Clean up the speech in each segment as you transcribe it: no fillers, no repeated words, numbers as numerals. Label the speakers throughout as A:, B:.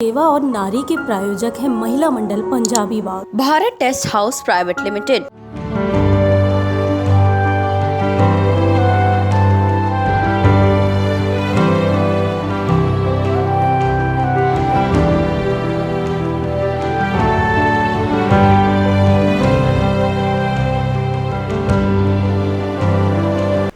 A: सेवा और नारी के प्रायोजक है Mahila Mandal Punjabi Bagh,
B: Bharat Test House Private Limited.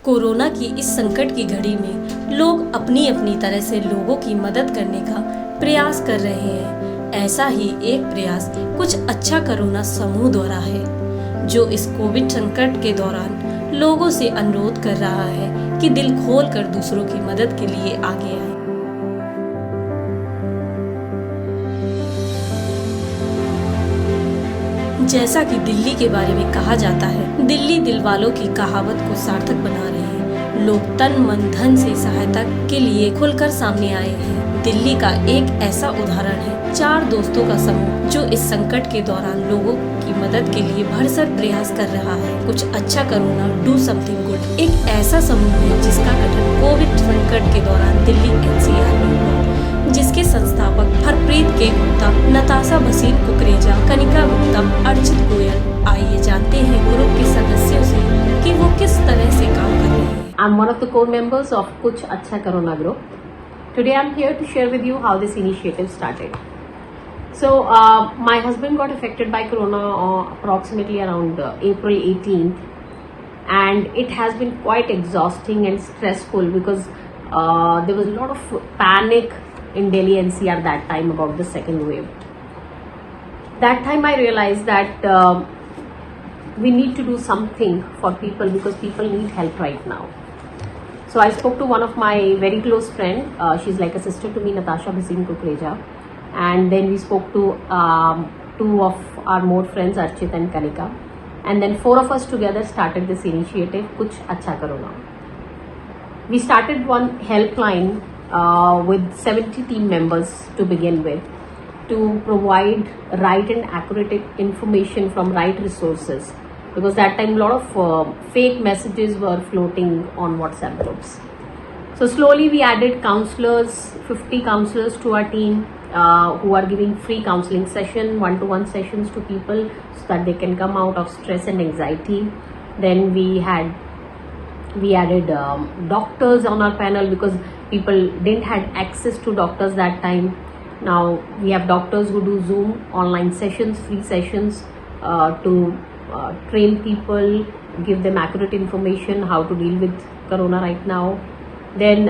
A: Corona की इस संकट की घड़ी में लोग अपनी अपनी तरह से लोगों की मदद करने का प्रयास कर रहे हैं। ऐसा ही एक प्रयास कुछ अच्छा कोरोना समूह द्वारा है, जो इस कोविड संकट के दौरान लोगों से अनुरोध कर रहा है कि दिल खोल कर दूसरों की मदद के लिए आगे आए। जैसा कि दिल्ली के बारे में कहा जाता है, दिल्ली दिल वालों की कहावत को सार्थक बना रहे हैं। लोग तन मन धन से सहायता के लिए खुलकर सामने आए हैं। दिल्ली का एक ऐसा उदाहरण है, 4 दोस्तों का समूह जो इस संकट के दौरान लोगों की मदद के लिए भरसक प्रयास कर रहा है। कुछ अच्छा करो ना, डू समथिंग गुड एक ऐसा समूह है जिसका गठन कोविड संकट के दौरान दिल्ली एनसीआर में हुआ, जिसके संस्थापक हरप्रीत के गुप्ता, नताशा भसीन कुकरेजा, कनिका गुप्ता, अर्चित गोयल। आइए जानते हैं ग्रुप के सदस्यों से कि वो किस तरह से काम कर रहे हैं।
C: I'm one of the core members of Kuch Acha Corona group. Today I'm here to share with you how this initiative started. So my husband got affected by corona approximately around April 18th, and it has been quite exhausting and stressful because there was a lot of panic in Delhi NCR that time about the second wave. That time I realized that we need to do something for people because people need help right now. So I spoke to one of my very close friend. She's like a sister to me, Natasha Bhasin Kukreja. And then we spoke to 2 of our more friends, Archit and Kanika. And then 4 of us together started this initiative, Kuch Acha Karo Na. We started one helpline with 70 team members to begin with, to provide right and accurate information from right resources, because that time a lot of fake messages were floating on WhatsApp groups. So slowly we added counselors, 50 counselors to our team who are giving free counseling session, one-to-one sessions to people so that they can come out of stress and anxiety. Then we added doctors on our panel because people didn't had access to doctors that time. Now we have doctors who do Zoom online sessions, free sessions to train people, give them accurate information how to deal with corona right now. Then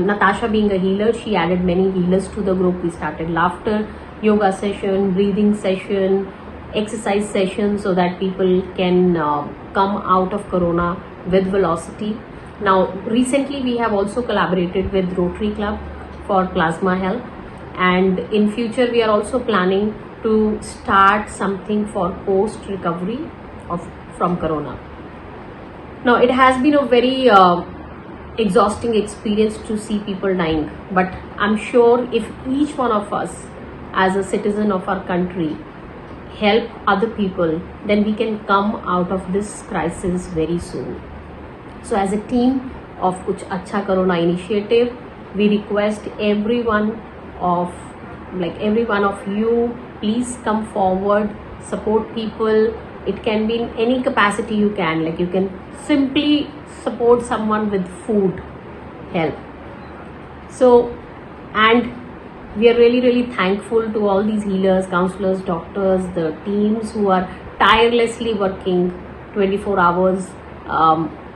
C: Natasha being a healer, she added many healers to the group. We started laughter, yoga session, breathing session, exercise session so that people can come out of corona with velocity. Now recently we have also collaborated with Rotary Club for plasma help, and in future we are also planning to start something for post recovery from corona. Now it has been a very exhausting experience to see people dying, but I'm sure if each one of us as a citizen of our country help other people, then we can come out of this crisis very soon. So as a team of Kuch Acha Corona initiative, we request every one of you, please come forward, support people. It can be in any capacity you can, like you can simply support someone with food help. So, and we are really thankful to all these healers, counselors, doctors, the teams who are tirelessly working 24 hours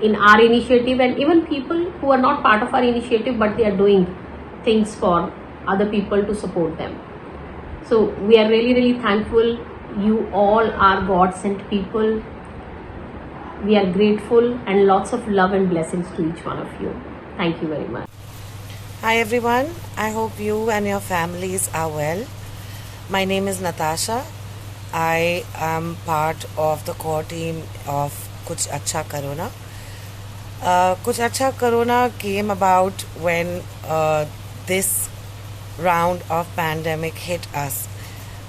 C: in our initiative, and even people who are not part of our initiative but they are doing things for other people to support them. So we are really thankful. You all are God sent people. We are grateful, and lots of love and blessings to each one of you. Thank you very much.
D: Hi everyone, I hope you and your families are well. My name is Natasha. I am part of the core team of Kuch Acha Corona. Kuch Acha Corona came about when this round of pandemic hit us.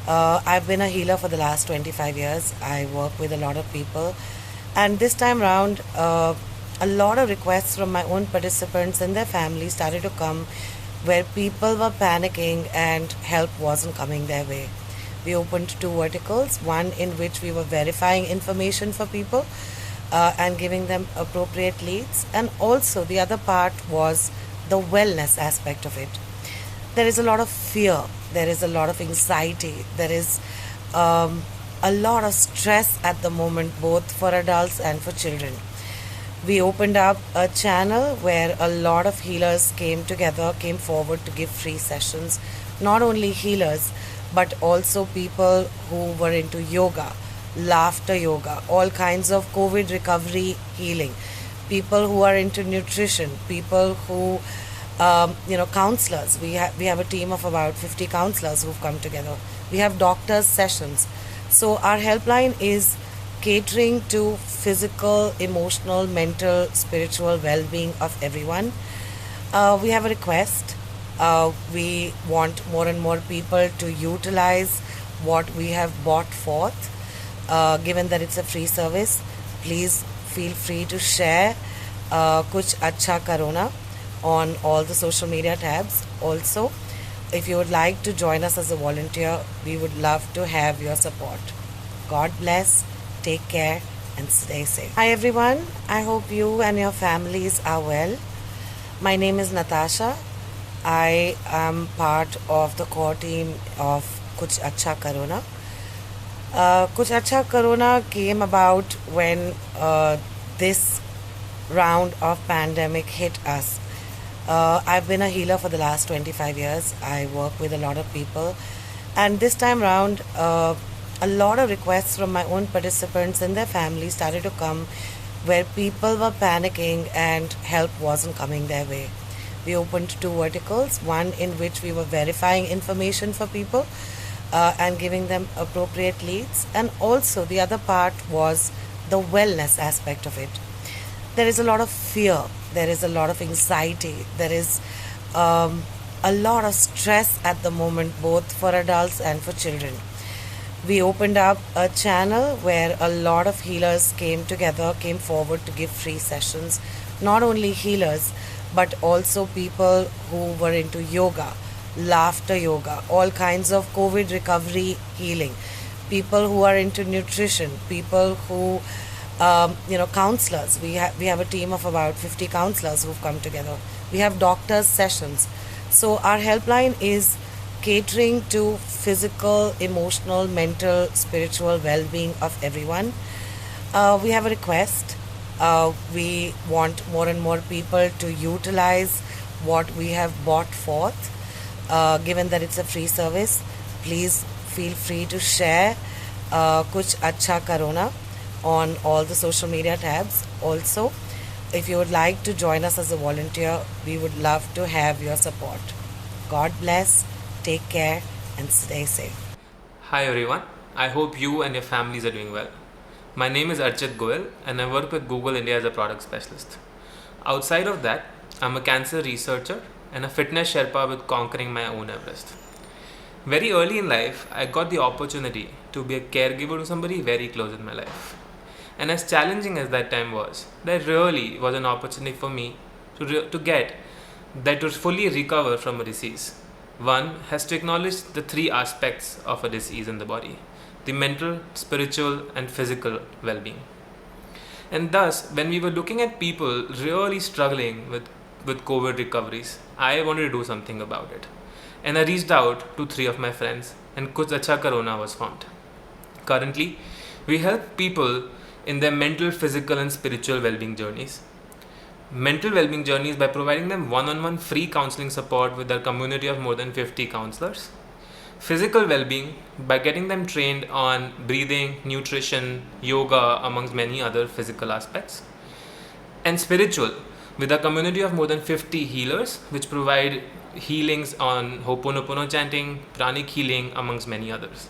D: I've been a healer for the last 25 years. I work with a lot of people, and this time round a lot of requests from my own participants and their families started to come where people were panicking and help wasn't coming their way. We opened 2 verticals, one in which we were verifying information for people and giving them appropriate leads, and also the other part was the wellness aspect of it. There is a lot of fear, there is a lot of anxiety, there is a lot of stress at the moment, both for adults and for children. We opened up a channel where a lot of healers came together, came forward to give free sessions. Not only healers, but also people who were into yoga, laughter yoga, all kinds of COVID recovery healing, people who are into nutrition, people who, counselors. We have a team of about 50 counselors who've come together. We have doctors' sessions. So our helpline is catering to physical, emotional, mental, spiritual well-being of everyone. We have a request. We want more and more people to utilize what we have brought forth. Given that it's a free service, please feel free to share Kuch Acha Karona on all the social media tabs. Also, if you would like to join us as a volunteer, we would love to have your support. God bless, take care, and stay safe. Hi everyone, I hope you and your families are well. My name is Natasha. I am part of the core team of Kuch Acha Karona. Kuch Acha Karona came about when this round of pandemic hit us. I've been a healer for the last 25 years. I work with a lot of people, and this time round a lot of requests from my own participants and their families started to come where people were panicking and help wasn't coming their way. We opened 2 verticals, one in which we were verifying information for people and giving them appropriate leads, and also the other part was the wellness aspect of it. There is a lot of fear, there is a lot of anxiety, there is a lot of stress at the moment, both for adults and for children. We opened up a channel where a lot of healers came together, came forward to give free sessions. Not only healers, but also people who were into yoga, laughter yoga, all kinds of COVID recovery healing, people who are into nutrition, people who, counselors. We have a team of about 50 counselors who've come together. We have doctors' sessions. So our helpline is catering to physical, emotional, mental, spiritual well-being of everyone. We have a request. We want more and more people to utilize what we have brought forth. Given that it's a free service, please feel free to share Kuch Acha Karona on all the social media tabs. Also, if you would like to join us as a volunteer, we would love to have your support. God bless, take care, and stay safe.
E: Hi everyone, I hope you and your families are doing well. My name is Archit Goel and I work with Google India as a product specialist. Outside of that, I'm a cancer researcher and a fitness Sherpa with conquering my own Everest. Very early in life, I got the opportunity to be a caregiver to somebody very close in my life. And as challenging as that time was, there really was an opportunity for me to fully recover from a disease. One has to acknowledge the 3 aspects of a disease in the body: the mental, spiritual, and physical well-being. And thus, when we were looking at people really struggling with COVID recoveries, I wanted to do something about it. And I reached out to 3 of my friends, and Kuch Acha Karona was formed. Currently, we help people in their mental, physical, and spiritual well-being journeys. Mental well-being journeys by providing them one-on-one free counseling support with our community of more than 50 counselors. Physical well-being by getting them trained on breathing, nutrition, yoga, amongst many other physical aspects. And spiritual with a community of more than 50 healers which provide healings on Ho'oponopono chanting, pranic healing, amongst many others.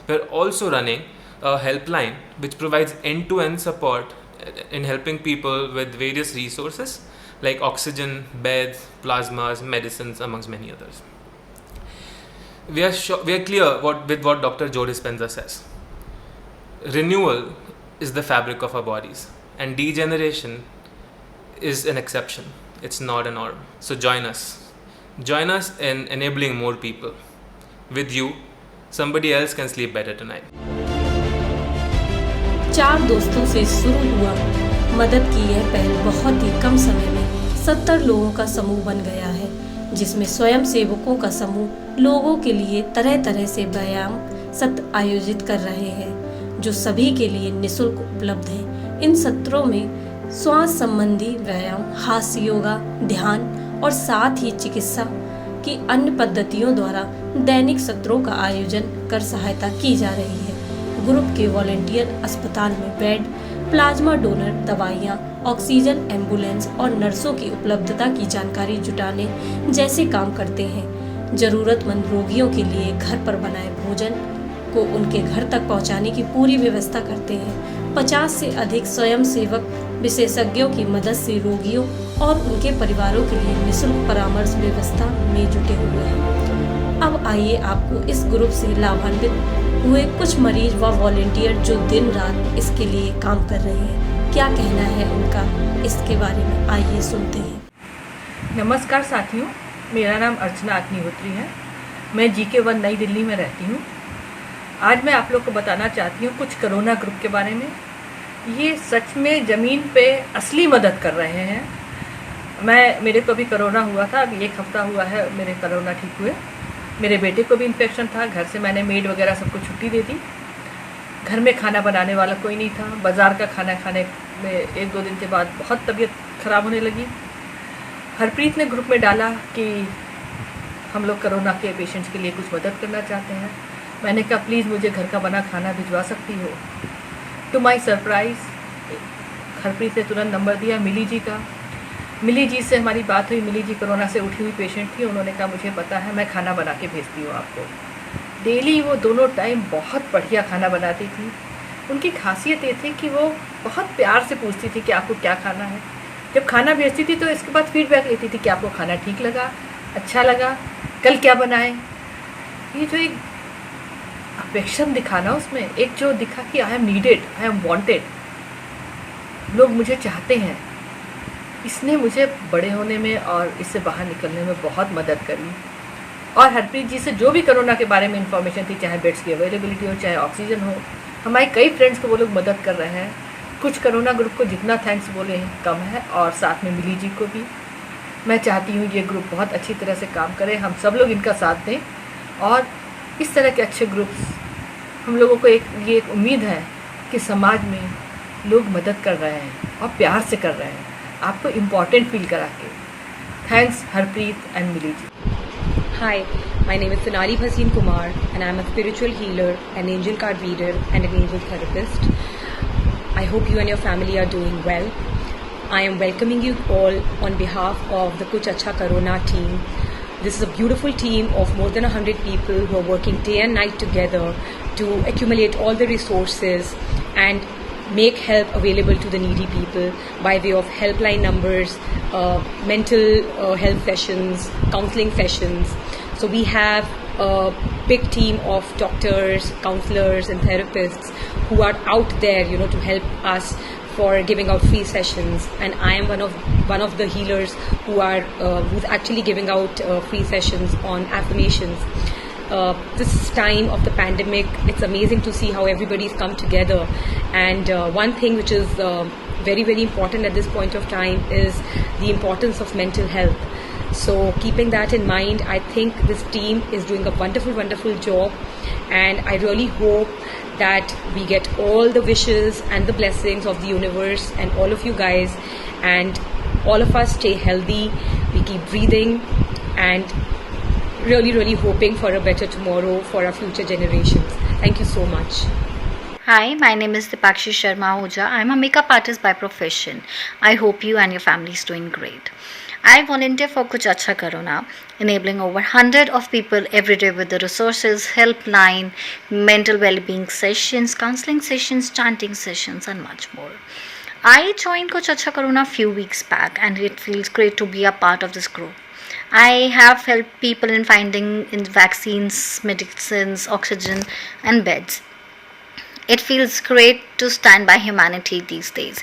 E: We're also running a helpline which provides end-to-end support in helping people with various resources like oxygen, beds, plasmas, medicines, amongst many others. We are clear with what Dr. Joe Dispenza says. Renewal is the fabric of our bodies, and degeneration is an exception. It's not a norm. So join us. Join us in enabling more people. With you, somebody else can sleep better tonight.
A: 4 दोस्तों से शुरू हुआ मदद की यह पहल बहुत ही कम समय में 70 लोगों का समूह बन गया है, जिसमें स्वयं सेवकों का समूह लोगों के लिए तरह तरह से व्यायाम सत्र आयोजित कर रहे हैं, जो सभी के लिए निःशुल्क उपलब्ध हैं। इन सत्रों में श्वास संबंधी व्यायाम, हास्य योगा, ध्यान और साथ ही चिकित्सा की अन्य पद्धतियों द्वारा दैनिक सत्रों का आयोजन कर सहायता की जा रही है। ग्रुप के वॉलेंटियर अस्पताल में बेड, प्लाज्मा डोनर, दवाइयाँ, ऑक्सीजन, एम्बुलेंस और नर्सों की उपलब्धता की जानकारी जुटाने जैसे काम करते हैं। जरूरतमंद रोगियों के लिए घर पर बनाए भोजन को उनके घर तक पहुंचाने की पूरी व्यवस्था करते हैं। 50 से अधिक स्वयंसेवक विशेषज्ञों की मदद से रोगियों और उनके परिवारों के लिए निःशुल्क परामर्श व्यवस्था में जुटे हुए हैं। अब आइए आपको इस ग्रुप से लाभान्वित हुए कुछ मरीज व वॉलेंटियर जो दिन रात इसके लिए काम कर रहे हैं, क्या कहना है उनका इसके बारे में, आइए सुनते हैं।
F: नमस्कार साथियों, मेरा नाम अर्चना अग्निहोत्री है। मैं GK1 नई दिल्ली में रहती हूँ। आज मैं आप लोग को बताना चाहती हूँ कुछ कोरोना ग्रुप के बारे में। ये सच में ज़मीन पे असली मदद कर रहे हैं। मेरे को भी कोरोना हुआ था, अभी 1 हफ्ता हुआ है मेरे कोरोना ठीक हुए। मेरे बेटे को भी इन्फेक्शन था, घर से मैंने मेड वगैरह सबको छुट्टी दे दी। घर में खाना बनाने वाला कोई नहीं था। बाज़ार का खाना खाने में 1-2 दिन के बाद बहुत तबीयत ख़राब होने लगी। हरप्रीत ने ग्रुप में डाला कि हम लोग कोरोना के पेशेंट्स के लिए कुछ मदद करना चाहते हैं। मैंने कहा प्लीज़ मुझे घर का बना खाना भिजवा सकती हो। टू माई सरप्राइज़ हरप्रीत ने तुरंत नंबर दिया मिली जी का। मिली जी से हमारी बात हुई। मिली जी कोरोना से उठी हुई पेशेंट थी। उन्होंने कहा मुझे पता है, मैं खाना बना के भेजती हूँ आपको। डेली वो दोनों टाइम बहुत बढ़िया खाना बनाती थी। उनकी खासियत ये थी कि वो बहुत प्यार से पूछती थी कि आपको क्या खाना है। जब खाना भेजती थी तो इसके बाद फीडबैक लेती थी कि आपको खाना ठीक लगा, अच्छा लगा, कल क्या बनाएं। ये जो एक अफेक्शन दिखाना उसमें, एक जो दिखा कि I am needed, I am wanted, लोग मुझे चाहते हैं, इसने मुझे बड़े होने में और इससे बाहर निकलने में बहुत मदद करी। और हरप्रीत जी से जो भी कोरोना के बारे में इंफॉर्मेशन थी, चाहे बेड्स की अवेलेबिलिटी हो, चाहे ऑक्सीजन हो, हमारे कई फ्रेंड्स को वो लोग मदद कर रहे हैं। कुछ कोरोना ग्रुप को जितना थैंक्स बोले हैं कम है, और साथ में मिली जी को भी। मैं चाहती हूँ ये ग्रुप बहुत अच्छी तरह से काम करे, हम सब लोग इनका साथ दें, और इस तरह के अच्छे ग्रुप्स हम लोगों को ये एक उम्मीद है कि समाज में लोग मदद कर रहे हैं और प्यार से कर रहे हैं, आपको इम्पॉर्टेंट फील करा के। Thanks Harpreet and Mili ji.
G: Hi, my name is Sonali Bhasin Kumar and I am a spiritual healer, an angel card reader and an angel therapist. I hope you and your family are doing well. I am welcoming you all on behalf of the Kuch Achha Corona team. This is a beautiful team of more than 100 people who are working day and night together to accumulate all the resources and make help available to the needy people by way of helpline numbers, mental health sessions, counseling sessions. So we have a big team of doctors, counselors and therapists who are out there, to help us for giving out free sessions, and I am one of the healers who's actually giving out free sessions on affirmations. This time of the pandemic, it's amazing to see how everybody's come together, and one thing which is very, very important at this point of time is the importance of mental health. So keeping that in mind, I think this team is doing a wonderful, wonderful job, and I really hope that we get all the wishes and the blessings of the universe and all of you guys, and all of us stay healthy, we keep breathing, and really, really hoping for a better tomorrow for our future generations. Thank you so much.
B: Hi, my name is Dipakshi Sharma Ahuja. I'm a makeup artist by profession. I hope you and your family is doing great. I volunteer for Kuch Achha Corona, enabling over 100 of people every day with the resources, helpline, mental well-being sessions, counseling sessions, chanting sessions, and much more. I joined Kuch Achha Corona a few weeks back, and it feels great to be a part of this group. I have helped people in finding vaccines, medicines, oxygen, and beds. It feels great to stand by humanity these days.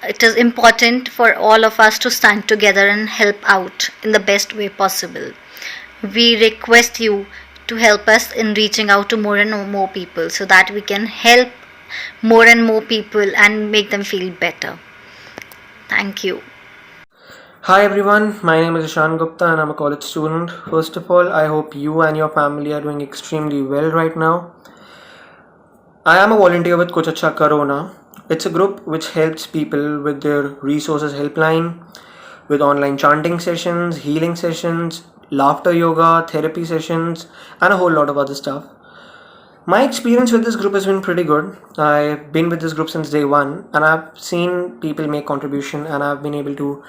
B: it is important for all of us to stand together and help out in the best way possible. We request you to help us in reaching out to more and more people so that we can help more and more people and make them feel better. Thank you.
H: Hi everyone, my name is Ishan Gupta and I'm a college student. First of all, I hope you and your family are doing extremely well right now. I am a volunteer with Kuch Achha Karo Na. It's a group which helps people with their resources helpline, with online chanting sessions, healing sessions, laughter yoga, therapy sessions, and a whole lot of other stuff. My experience with this group has been pretty good. I've been with this group since day one and I've seen people make contribution and I've been able to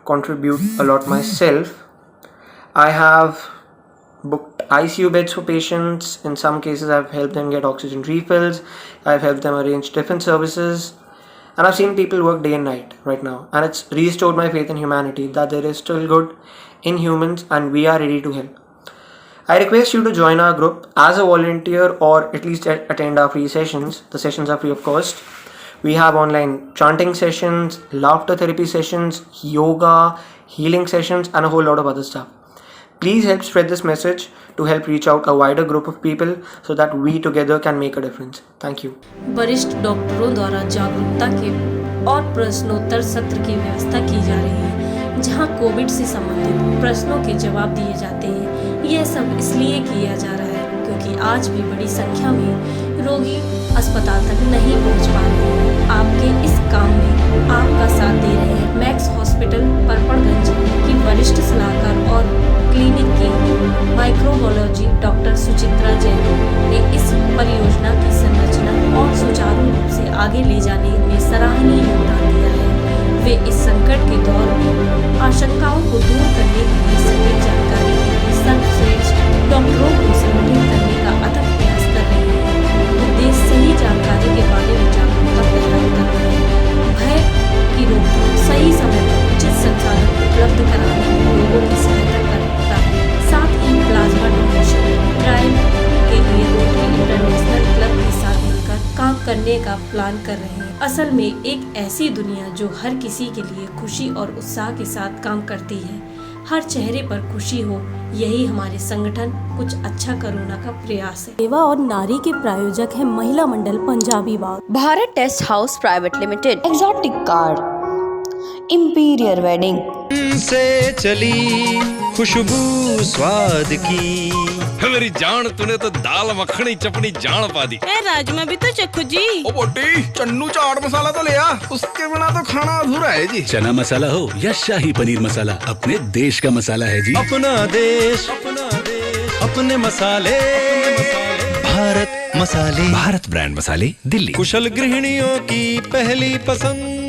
H: contribute a lot myself. I have booked ICU beds for patients. In some cases I've helped them get oxygen refills. I've helped them arrange different services. And I've seen people work day and night right now. And it's restored my faith in humanity that there is still good in humans and we are ready to help. I request you to join our group as a volunteer or at least attend our free sessions. The sessions are free of cost. We have online chanting sessions, laughter therapy sessions, yoga, healing sessions, and a whole lot of other stuff. Please help spread this message to help reach out a wider group of people so that we together can make a difference. Thank you.
A: वरिष्ठ डॉक्टरों द्वारा जागरूकता के और प्रश्नोत्तर सत्र की व्यवस्था की जा रही है, जहां कोविड से संबंधित प्रश्नों के जवाब दिए जाते हैं। यह सब इसलिए किया जा रहा है क्योंकि आज भी बड़ी संख्या में रोगी अस्पताल तक नहीं पहुंच पा रहे हैं। आपके इस काम में आपका साथ दे रहे हैं मैक्स हॉस्पिटल परपड़गंज की वरिष्ठ सलाहकार और क्लिनिक की माइक्रोबायोलॉजी डॉक्टर सुचित्रा जैन ने इस परियोजना की संरचना और सुचारू रूप से आगे ले जाने में सराहनीय योगदान दिया है। वे इस संकट के दौर में आशंकाओं को दूर करने के लिए सटीक जानकारी के लिए सर्वश्रेष्ठ डॉक्टरों को संगठित करने का अथक प्रयास कर रहे हैं। उद्देश्य सही जानकारी के बारे में जागरूकता प्रदान करना है, भय की रोकथाम, सही समय पर उचित संसाधन उपलब्ध कराने में लोगों की सहायता करता है। साथ ही प्लाज्मा डोनेशन ड्राइव के लिए रोटरी इंटरनेशनल क्लब के साथ मिलकर काम करने का प्लान कर रहे हैं। असल में एक ऐसी दुनिया जो हर किसी के लिए खुशी और उत्साह के साथ काम करती है, हर चेहरे पर खुशी हो, यही हमारे संगठन कुछ अच्छा करोना का प्रयास है।
I: सेवा और नारी के प्रायोजक है Mahila Mandal Punjabi Bagh,
J: Bharat Test House Private Limited, Exotic Card, Imperial Wedding
K: से चली खुशबू स्वाद की।
L: मेरी जान, तूने तो दाल मखनी चपनी जान पा दी।
M: राजमा भी तो चखो जी।
L: ओ बोटी, चन्नू चाट मसाला तो ले आ, उसके बिना तो खाना अधूरा है जी।
N: चना मसाला हो या शाही पनीर मसाला, अपने देश का मसाला है जी।
K: अपना देश अपने मसाले, भारत मसाले,
N: भारत ब्रांड मसाले, दिल्ली।
K: कुशल गृहिणियों की पहली पसंद